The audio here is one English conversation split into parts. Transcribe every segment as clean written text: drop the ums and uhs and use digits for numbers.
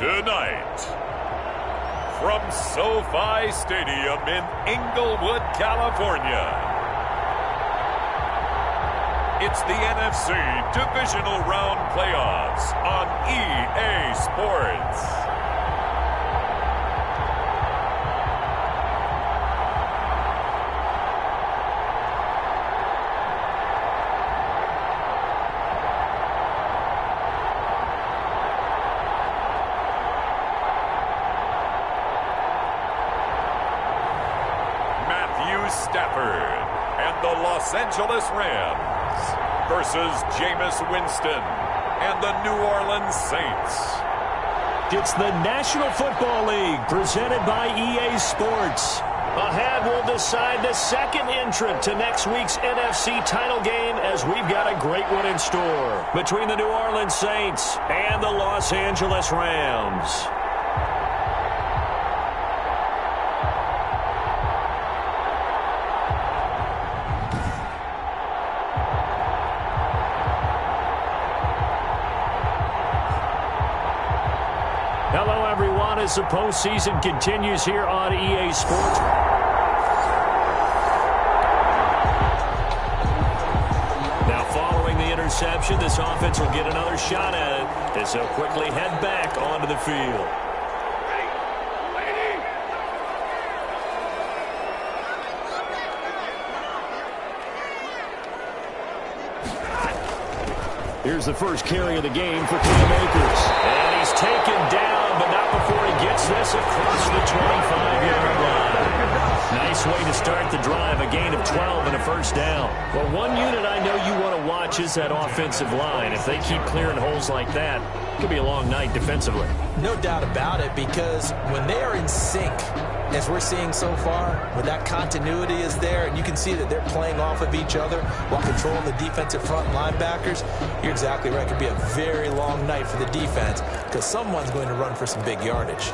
Tonight, from SoFi Stadium in Inglewood, California, it's the NFC Divisional Round Playoffs on EA Sports. Stafford and the Los Angeles Rams versus Jameis Winston and the New Orleans Saints. It's the National Football League presented by EA Sports. Ahead, we'll decide the second entrant to next week's NFC title game as we've got a great one in store between the New Orleans Saints and the Los Angeles Rams. Hello, everyone, as the postseason continues here on EA Sports. Now, following the interception, this offense will get another shot at it as they'll quickly head back onto the field. Here's the first carry of the game for Cam Akers. And he's taken down, but not before he gets this across the 25-yard line. Nice way to start the drive, a gain of 12 and a first down. Well, one unit I know you want to watch is that offensive line. If they keep clearing holes like that, it could be a long night defensively. No doubt about it, because when they are in sync, as we're seeing so far, when that continuity is there, and you can see that they're playing off of each other while controlling the defensive front linebackers, you're exactly right. It could be a very long night for the defense because someone's going to run for some big yardage.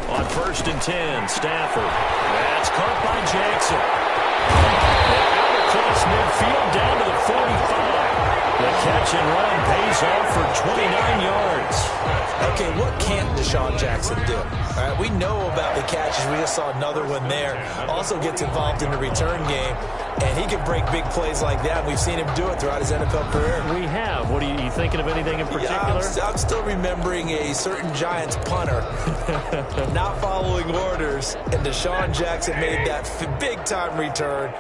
On 1st and 10, Stafford. That's caught by Jackson. Out across midfield down to the 45. The catch and run pays off for 29 yards. Okay, what can't Deshaun Jackson do? All right, we know about the catches. We just saw another one there. Also gets involved in the return game, and he can break big plays like that. We've seen him do it throughout his NFL career. We have. What are you thinking of anything in particular? Yeah, I'm still remembering a certain Giants punter not following orders, and Deshaun Jackson made that big-time return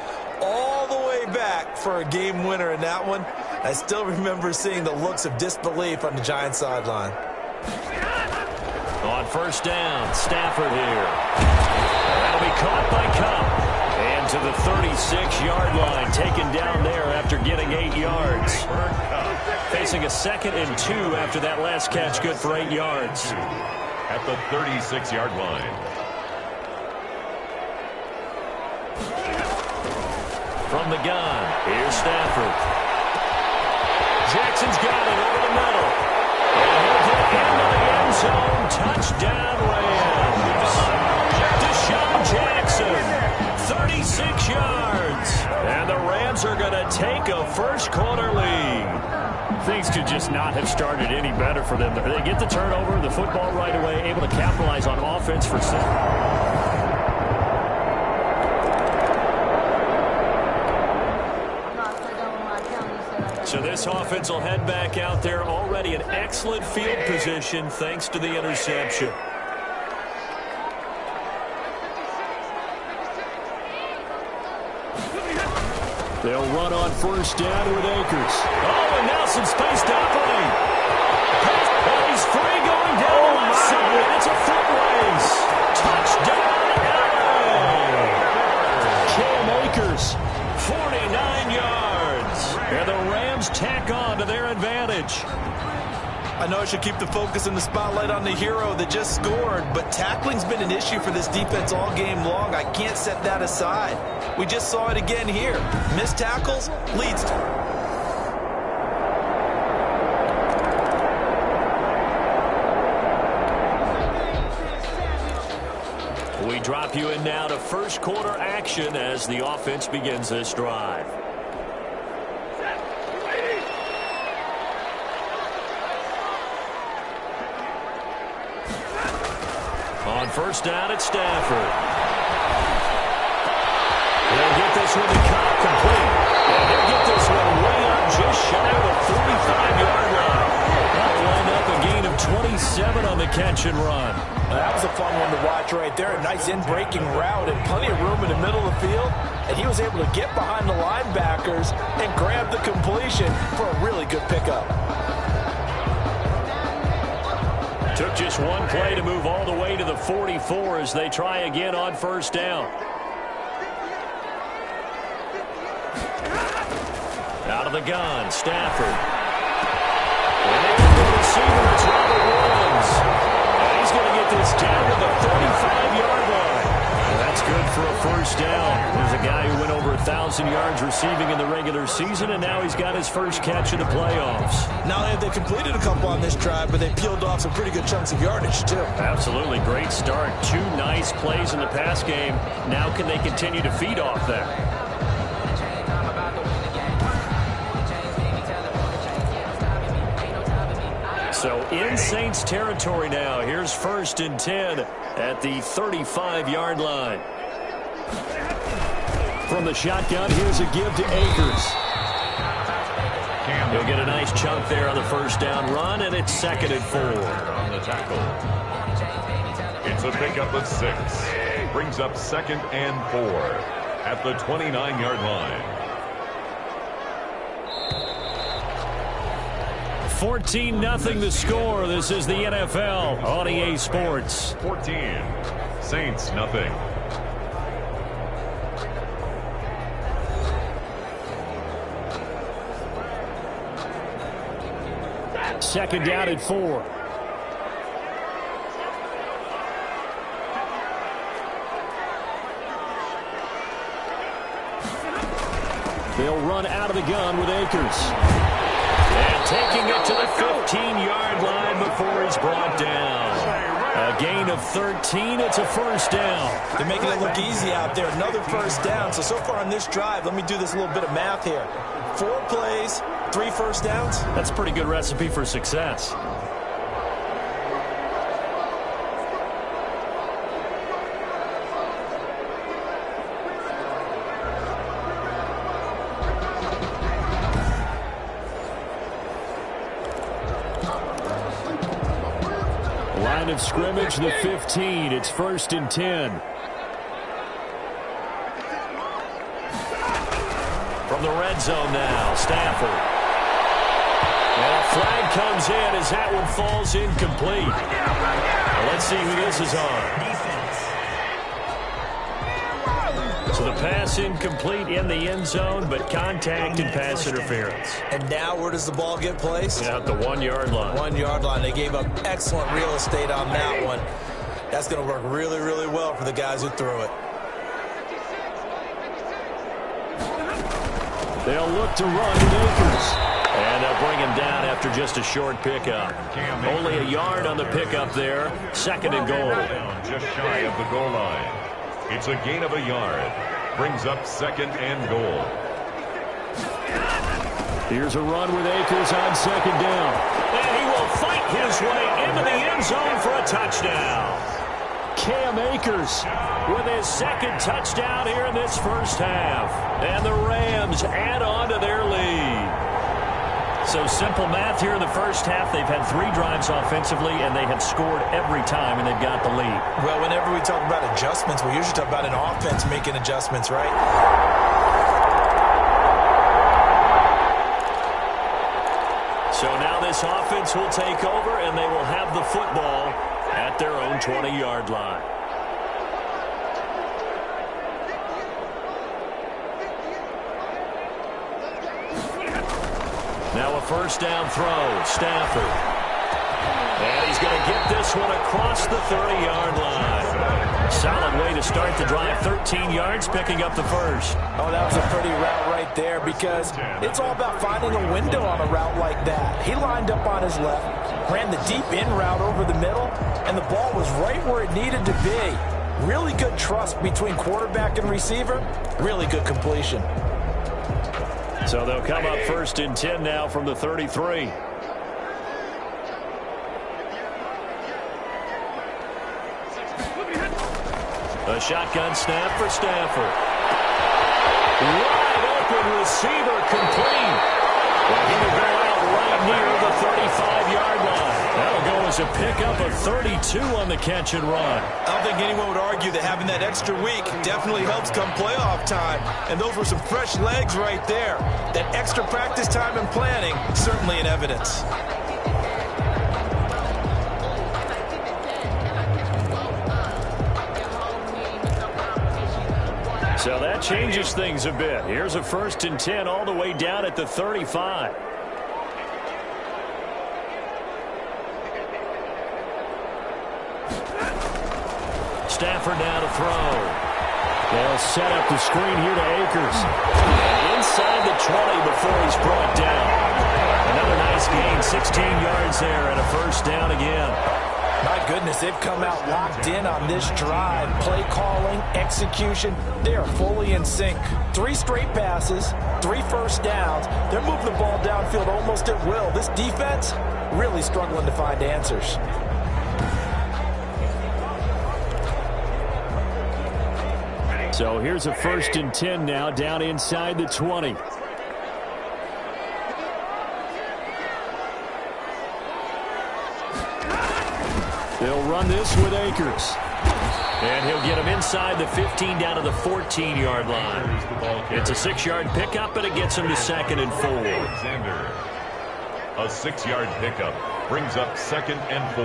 all the way back for a game winner in that one. I still remember seeing the looks of disbelief on the Giants sideline. On 1st down, Stafford here. That'll be caught by Cup. And to the 36-yard line, taken down there after getting 8 yards. Facing a 2nd and 2 after that last catch, good for 8 yards. At the 36-yard line. From the gun, here's Stafford. Jackson's got it over the middle. And he'll get into the end zone. Touchdown, Rams. Deshaun Jackson, 36 yards. And the Rams are going to take a first-quarter lead. Things could just not have started any better for them. They get the turnover, the football right away, able to capitalize on offense for 7. So this offense will head back out there, already in excellent field position thanks to the interception. They'll run on 1st down with Akers. Oh, and now some space to operate. And he's free going down the left side. It's a foot race. Touchdown, LA. Cam Akers, 49 yards. And the Rams tack on to their advantage. I know I should keep the focus and the spotlight on the hero that just scored, but tackling's been an issue for this defense all game long. I can't set that aside. We just saw it again here. Missed tackles leads to... drop you in now to first quarter action as the offense begins this drive. On first down, it's Stafford. They'll get this one to Cobb complete. And they'll get this one way up just shy of the 45-yard line. That'll wind up a gain of 27 on the catch and run. That was a fun one to watch right there. A nice in-breaking route and plenty of room in the middle of the field. And he was able to get behind the linebackers and grab the completion for a really good pickup. Took just one play to move all the way to the 44 as they try again on first down. Out of the gun, Stafford. And the receiver, it's Robert Williams. And he's going to get this down to the 35-yard line. And that's good for a first down. There's a guy who went over 1,000 yards receiving in the regular season, and now he's got his first catch in the playoffs. Not only have they completed a couple on this drive, but they peeled off some pretty good chunks of yardage, too. Absolutely. Great start. 2 nice plays in the pass game. Now can they continue to feed off that? So in Saints territory now. Here's first and 10 at the 35-yard line. From the shotgun, here's a give to Akers. He'll get a nice chunk there on the first down run, and it's 2nd and 4. On the tackle. It's a pickup of 6. Brings up 2nd and 4 at the 29-yard line. 14-0 the score. This is the NFL on EA Sports. 14. Saints nothing. Second down at 4. They'll run out of the gun with Akers. And taking it to the 15-yard line before he's brought down. A gain of 13. It's a first down. They're making it look easy out there. Another first down. So far on this drive, let me do this little bit of math here. 4 plays, 3 first downs. That's a pretty good recipe for success. Line of scrimmage, the 15. It's 1st and 10. From the red zone now, Stafford. And a flag comes in as that one falls incomplete. Well, let's see who this is on. So the pass incomplete in the end zone, but contact and pass interference. And now where does the ball get placed? At the 1-yard line. 1-yard line. They gave up excellent real estate on that one. That's going to work really, really well for the guys who threw it. They'll look to run with Akers. And they'll bring him down after just a short pickup. Only a yard on the pickup there. 2nd and goal. Just shy of the goal line. It's a gain of a yard. Brings up 2nd and goal. Here's a run with Akers on 2nd down. And he will fight his way into the end zone for a touchdown. Cam Akers with his 2nd touchdown here in this first half. And the Rams add on to their lead. So simple math here in the first half. They've had 3 drives offensively, and they have scored every time, and they've got the lead. Well, whenever we talk about adjustments, we usually talk about an offense making adjustments, right? So now this offense will take over, and they will have the football at their own 20-yard line. Now a first down throw, Stafford. And he's going to get this one across the 30-yard line. Solid way to start the drive. 13 yards, picking up the first. Oh, that was a pretty route right there because it's all about finding a window on a route like that. He lined up on his left, ran the deep in route over the middle, and the ball was right where it needed to be. Really good trust between quarterback and receiver. Really good completion. So they'll come up 1st and 10 now from the 33. A shotgun snap for Stafford. Wide open receiver complete. Well, he will go out right near the 35-yard line. That'll go as a pickup of 32 on the catch and run. I don't think anyone would argue that having that extra week definitely helps come playoff time. And those were some fresh legs right there. That extra practice time and planning, certainly in evidence. So that changes things a bit. Here's a 1st and 10 all the way down at the 35. Stafford now to throw. They'll set up the screen here to Akers. And inside the 20 before he's brought down. Another nice gain, 16 yards there and a 1st down again. My goodness, they've come out locked in on this drive. Play calling, execution, they are fully in sync. 3 straight passes, 3 first downs. They're moving the ball downfield almost at will. This defense really struggling to find answers. So here's a 1st and 10 now down inside the 20. They'll run this with Akers. And he'll get him inside the 15 down to the 14-yard line. It's a 6-yard pickup, but it gets him to 2nd and 4. Alexander. A 6-yard pickup brings up 2nd and 4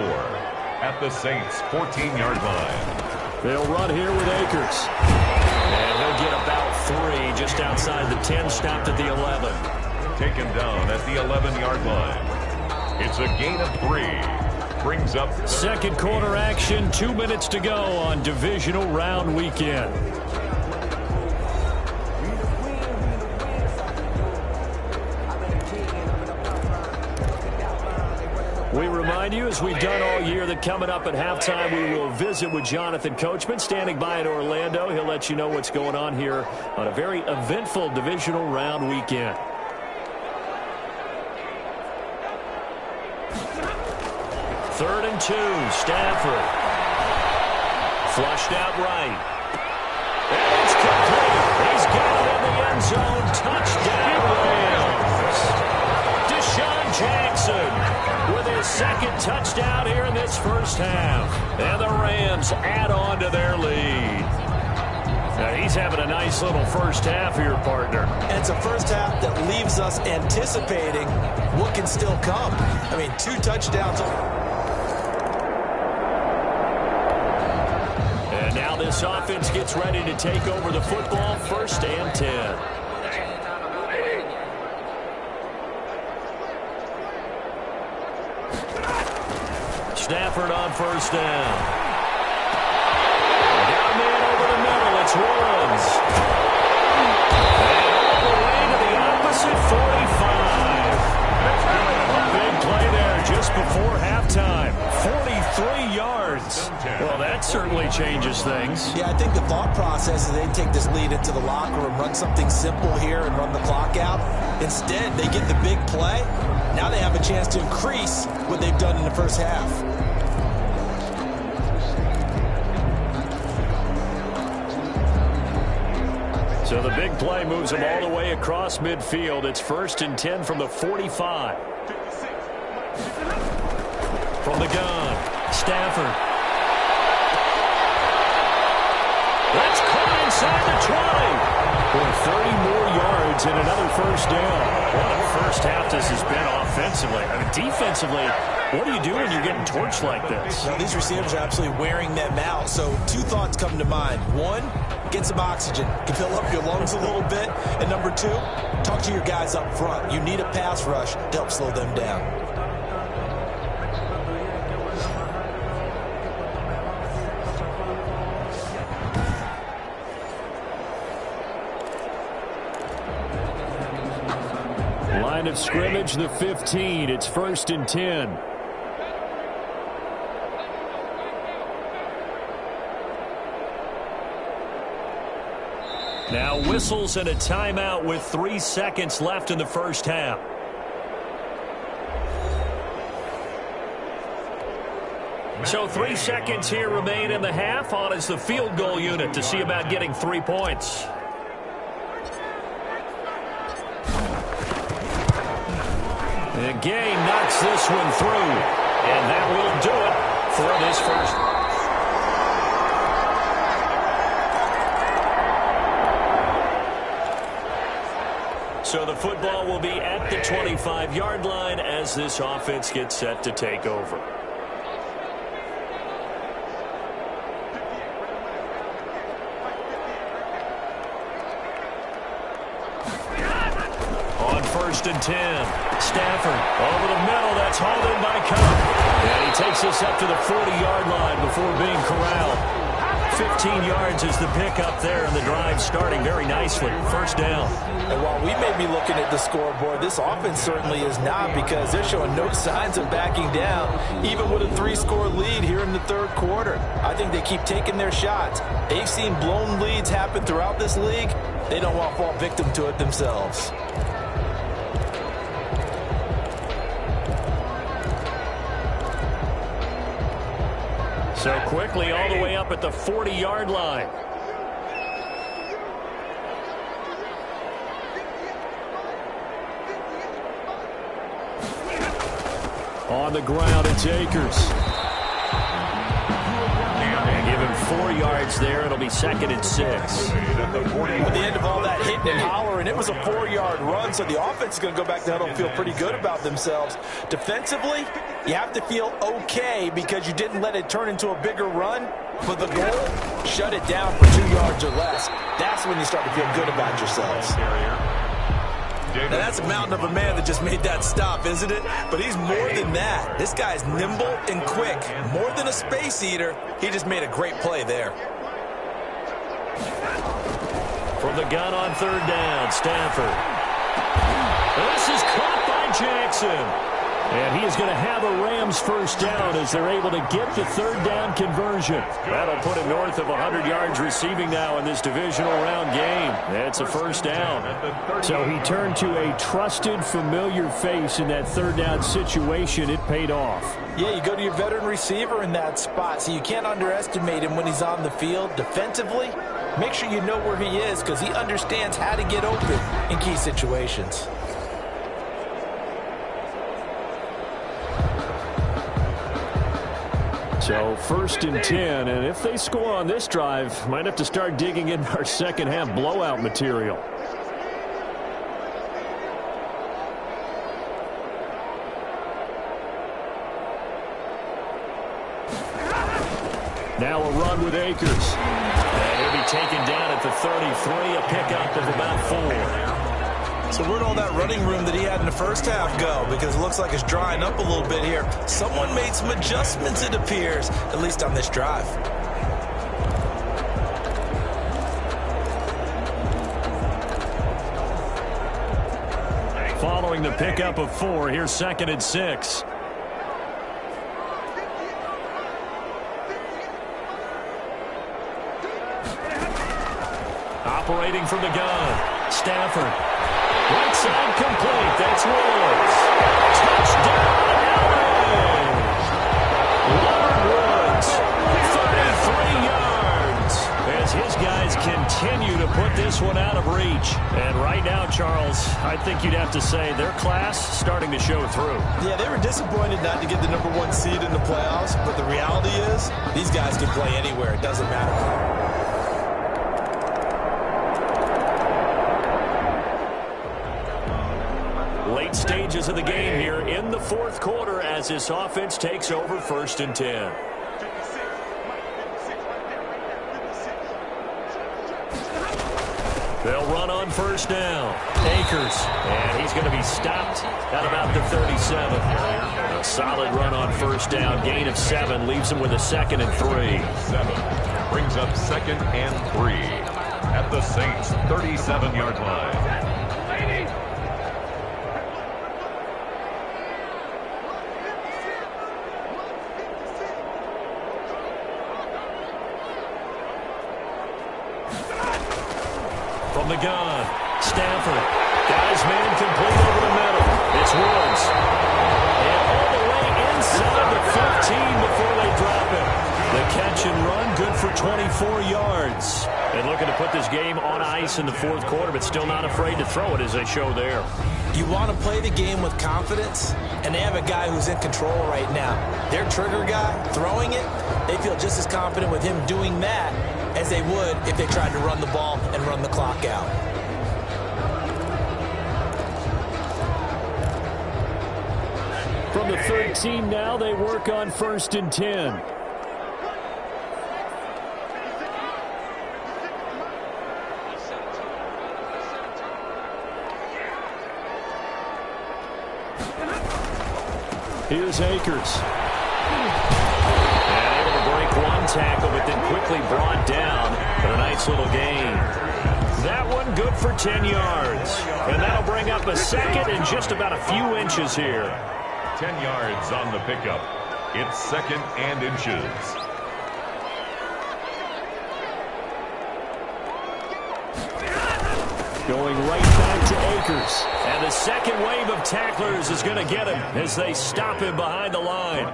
at the Saints' 14-yard line. They'll run here with Akers. And he'll get about 3 just outside the 10, stopped at the 11. Taken down at the 11-yard line. It's a gain of 3. Brings up 2nd quarter action, 2 minutes to go on divisional round weekend. We remind you, as we've done all year, that coming up at halftime we will visit with Jonathan Coachman standing by in Orlando. He'll let you know what's going on here on a very eventful divisional round weekend. Third and 2, Stafford. Flushed out right. And it's complete. He's got it in the end zone. Touchdown, Rams. Deshaun Jackson with his 2nd touchdown here in this 1st half. And the Rams add on to their lead. Now he's having a nice little 1st half here, partner. And it's a 1st half that leaves us anticipating what can still come. I mean, 2 touchdowns. Now this offense gets ready to take over the football, 1st and 10. Stafford on 1st down. Down man over the middle, it's Woods. And all the way to the opposite 45. A big play there just before halftime. 43 yards. Well, that certainly changes things. Yeah, I think the thought process is they take this lead into the locker room, run something simple here and run the clock out. Instead, they get the big play. Now they have a chance to increase what they've done in the 1st half. So the big play moves them all the way across midfield. It's 1st and 10 from the 45. From the gun, Stafford. That's caught inside the 20. For 30 more yards and another 1st down. What a 1st half this has been offensively. I mean, defensively, what do you do when you're getting torched like this? Well, these receivers are absolutely wearing them out. So 2 thoughts come to mind. 1, get some oxygen. You can fill up your lungs a little bit. And number 2, talk to your guys up front. You need a pass rush to help slow them down. Line of scrimmage, the 15. It's 1st and 10. Now whistles and a timeout with 3 seconds left in the first half. So 3 seconds here remain in the half. On is the field goal unit to see about getting 3 points. And Gay knocks this one through. And that will do it for this first. So the football will be at the 25-yard line as this offense gets set to take over. First and 10. Stafford over the middle. That's hauled in by Cup. And he takes us up to the 40-yard line before being corralled. 15 yards is the pickup there, and the drive starting very nicely. First down. And while we may be looking at the scoreboard, this offense certainly is not, because they're showing no signs of backing down, even with a 3-score lead here in the third quarter. I think they keep taking their shots. They've seen blown leads happen throughout this league. They don't want to fall victim to it themselves. So quickly all the way up at the 40-yard line. On the ground, it's Akers. And give him 4 yards there. It'll be 2nd and 6. At the end of all that hitting and hollering, it was a 4-yard run, so the offense is going to go back to huddle and feel pretty good about themselves. Defensively, you have to feel okay because you didn't let it turn into a bigger run. But the goal, shut it down for 2 yards or less. That's when you start to feel good about yourselves. Now that's a mountain of a man that just made that stop, isn't it? But he's more than that. This guy's nimble and quick. More than a space eater, he just made a great play there. From the gun on third down, Stafford. This is caught by Jackson. And he is going to have a Rams first down as they're able to get the third down conversion. That'll put him north of 100 yards receiving now in this divisional round game. That's a first down. So he turned to a trusted, familiar face in that third down situation. It paid off. Yeah, you go to your veteran receiver in that spot, so you can't underestimate him when he's on the field. Defensively, make sure you know where he is because he understands how to get open in key situations. So 1st and 10, and if they score on this drive, might have to start digging in our second half blowout material. Now a run with Akers. And he'll be taken down at the 33, a pickup of about 4. So where'd all that running room that he had in the first half go? Because it looks like it's drying up a little bit here. Someone made some adjustments, it appears, at least on this drive. Following the pickup of 4, here's 2nd and 6. Operating from the gun, Stafford. Right side complete. That's Woods. Touchdown, LA! Robert Woods, 33 yards. As his guys continue to put this one out of reach. And right now, Charles, I think you'd have to say their class starting to show through. Yeah, they were disappointed not to get the #1 seed in the playoffs. But the reality is, these guys can play anywhere. It doesn't matter. Late stages of the game here in the fourth quarter as this offense takes over 1st and 10. They'll run on first down. Akers, and he's going to be stopped at about the 37. A solid run on first down. Gain of 7 leaves him with a 2nd and 3. 7 brings up 2nd and 3 at the Saints' 37-yard line. From the gun, Stafford. Got his man complete over the middle. It's Woods. And all the way inside the 15 before they drop it. The catch and run, good for 24 yards. And looking to put this game on ice in the fourth quarter, but still not afraid to throw it as they show there. You want to play the game with confidence, and they have a guy who's in control right now. Their trigger guy, throwing it, they feel just as confident with him doing that as they would if they tried to run the ball and run the clock out. From the 13 now, they work on 1st and 10. Here's Akers. And able to break one tackle, but then quickly brought down. But a nice little gain. That one good for 10 yards. And that'll bring up a second and just about a few inches here. 10 yards on the pickup. It's 2nd and inches. Going right back to Akers. And the second wave of tacklers is going to get him as they stop him behind the line.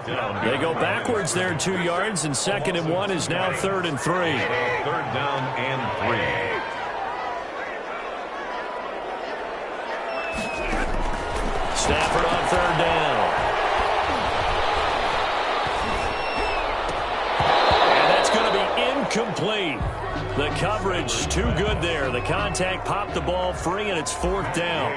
They go backwards there 2 yards, and 2nd and 1 is now 3rd and 3. 3rd down and 3. Stafford on 3rd down. And that's going to be incomplete. The coverage too good there. The contact popped the ball free, and it's 4th down.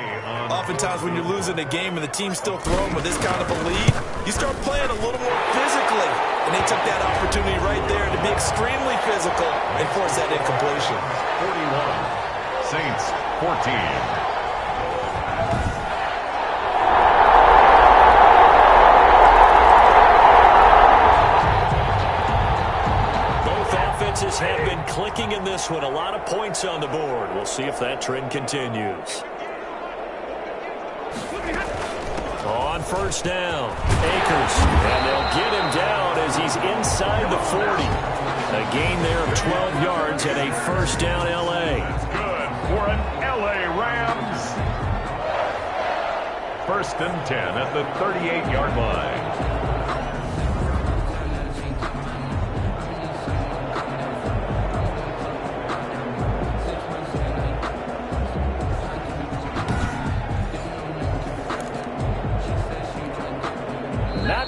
Oftentimes when you're losing a game and the team's still throwing with this kind of a lead, you start playing a little more physically. And they took that opportunity right there to be extremely physical and force that incompletion. 41. Saints 14. Have been clicking in this one. A lot of points on the board. We'll see if that trend continues. On 1st down, Akers. And they'll get him down as he's inside the 40. A gain there of 12 yards and a 1st down L.A. Good for an L.A. Rams. 1st and 10 at the 38-yard line.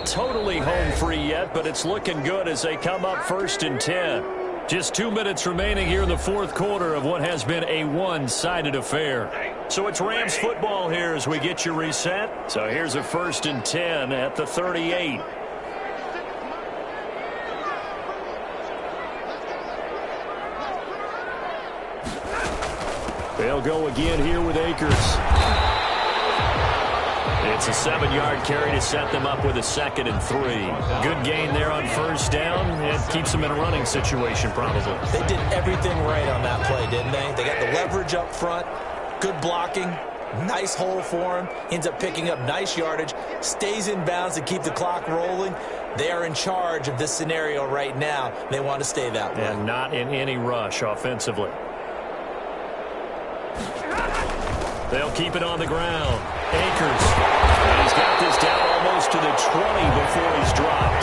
Totally home free yet, but it's looking good as they come up 1st and 10. Just 2 minutes remaining here in the fourth quarter of what has been a one-sided affair. So it's Rams football here as we get you reset. So here's a 1st and 10 at the 38. They'll go again here with Akers. It's a 7-yard carry to set them up with a 2nd and 3. Good gain there on 1st down. It keeps them in a running situation probably. They did everything right on that play, didn't they? They got the leverage up front, good blocking, nice hole for him, ends up picking up nice yardage, stays in bounds to keep the clock rolling. They are in charge of this scenario right now. They want to stay that way. And not in any rush offensively. They'll keep it on the ground. Akers. And he's got this down almost to the 20 before he's dropped.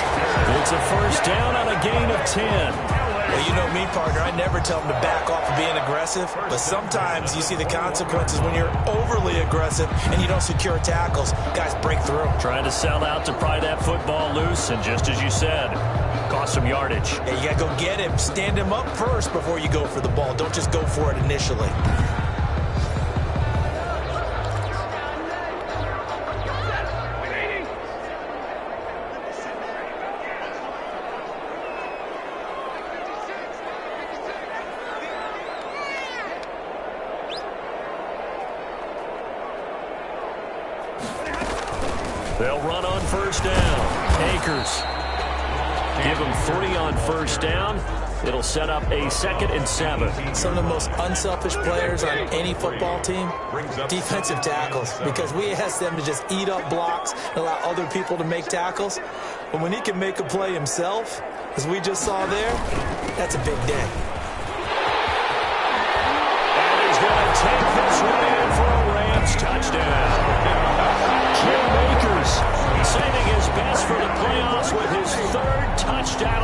It's a 1st down on a gain of 10. Well, you know me, partner. I never tell them to back off of being aggressive. But sometimes you see the consequences when you're overly aggressive and you don't secure tackles. Guys break through. Trying to sell out to pry that football loose. And just as you said, cost some yardage. Hey, you got to go get him. Stand him up first before you go for the ball. Don't just go for it initially. They'll run on 1st down. Akers. Give them 3 on 1st down. It'll set up a 2nd and 7. Some of the most unselfish players on any football team, defensive tackles, because we ask them to just eat up blocks and allow other people to make tackles. But when he can make a play himself, as we just saw there, that's a big day. And he's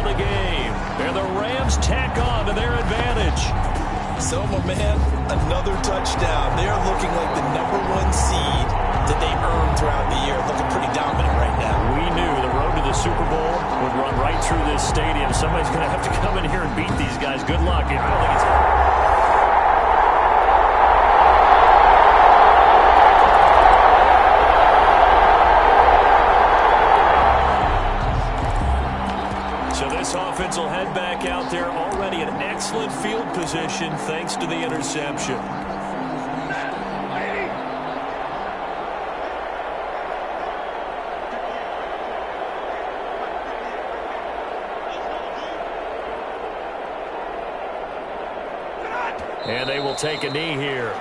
the game. And the Rams tack on to their advantage. So, my man, another touchdown. They're looking like the #1 seed that they earned throughout the year. Looking pretty dominant right now. We knew the road to the Super Bowl would run right through this stadium. Somebody's going to have to come in here and beat these guys. Good luck. I don't think it's... Offense will head back out there, already in excellent field position thanks to the interception. And they will take a knee here.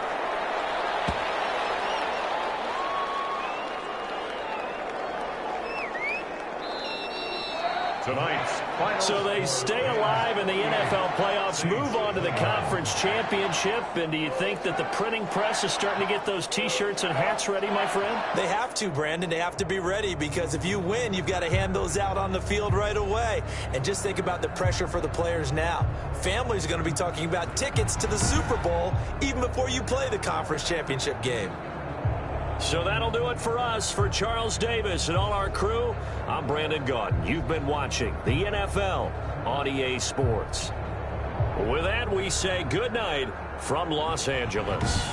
So they stay alive in the NFL playoffs, move on to the conference championship. And do you think that the printing press is starting to get those T-shirts and hats ready, my friend? They have to, Brandon. They have to be ready because if you win, you've got to hand those out on the field right away. And just think about the pressure for the players now. Families are going to be talking about tickets to the Super Bowl even before you play the conference championship game. So that'll do it for us. For Charles Davis and all our crew, I'm Brandon Gaudin. You've been watching the NFL on EA Sports. With that, we say good night from Los Angeles.